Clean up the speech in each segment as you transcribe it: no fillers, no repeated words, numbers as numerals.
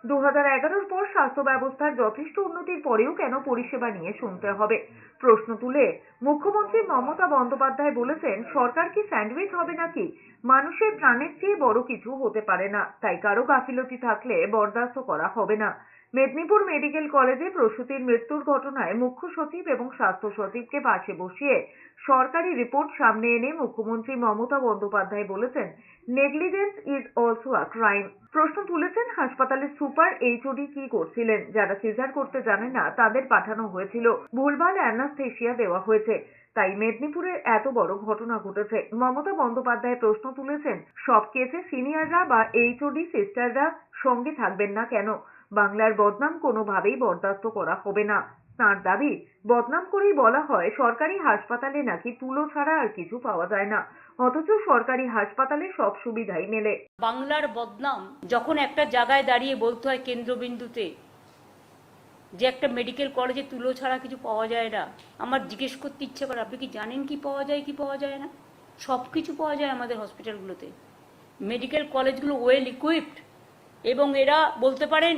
2011-র পর স্বাস্থ্য ব্যবস্থার যথেষ্ট উন্নতির পরেও কেন পরিষেবা নিয়ে শুনতে হবে? প্রশ্ন তুলে মুখ্যমন্ত্রী মমতা বন্দ্যোপাধ্যায় বলেছেন, সরকার কি স্যান্ডউইচ হবে নাকি? মানুষের প্রাণের চেয়ে বড় কিছু হতে পারে না, তাই কারো গাফিলতি থাকলে বরদাস্ত করা হবে না। মেদিনীপুর মেডিকেল কলেজে প্রসূতির মৃত্যুর ঘটনায় মুখ্য সচিব এবং স্বাস্থ্য সচিবকে পাশে বসিয়ে সরকারি রিপোর্ট সামনে এনে মুখ্যমন্ত্রী মমতা বন্দ্যোপাধ্যায় বলেছেন, negligence is also a crime. প্রশ্ন তুলেছেন, হাসপাতালের সুপার এইচওডি কি করছিলেন? যারা সিজার করতে জানে না তাদের পাঠানো হয়েছিল, ভুলভাল অ্যানাস্থেসিয়া দেওয়া হয়েছে, তাই মেদিনীপুরের এত বড় ঘটনা ঘটেছে। মমতা বন্দ্যোপাধ্যায় প্রশ্ন তুলেছেন, সব কেসে সিনিয়ররা বা এইচওডি সিস্টাররা সঙ্গে থাকবেন না কেন? বাংলার বদনাম কোনোভাবেই বরদাস্ত করা হবে না। তাঁর দাবি, বদনাম করেই বলা হয় সরকারি হাসপাতালে নাকি তুলো ছাড়া আর কিছু পাওয়া যায় না, অথচ সরকারি হাসপাতালে সব সুবিধাই মেলে। বাংলার বদনাম যখন একটা জায়গায় দাঁড়িয়ে বলতে হয় কেন্দ্রবিন্দুতে যে একটা মেডিকেল কলেজে তুলো ছাড়া কিছু পাওয়া যায় না, আমার জিজ্ঞেস করতে ইচ্ছে করে, আপনি কি জানেন কি পাওয়া যায় কি পাওয়া যায় না? সব কিছু পাওয়া যায় আমাদের হসপিটালগুলোতে। মেডিকেল কলেজগুলো ওয়েল ইকুইপড এবং এরা বলতে পারেন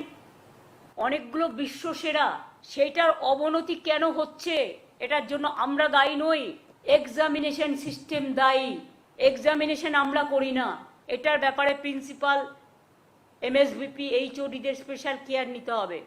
অনেকগুলো বিশ্ব সেরা। সেইটার অবনতি কেন হচ্ছে এটার জন্য আমরা দায়ী নই, এক্সামিনেশন সিস্টেম দায়ী। এক্সামিনেশন আমরা করি না, এটার ব্যাপারে প্রিন্সিপাল, এমএসভিপি, এইচওডিদের স্পেশাল কেয়ার নিতে হবে।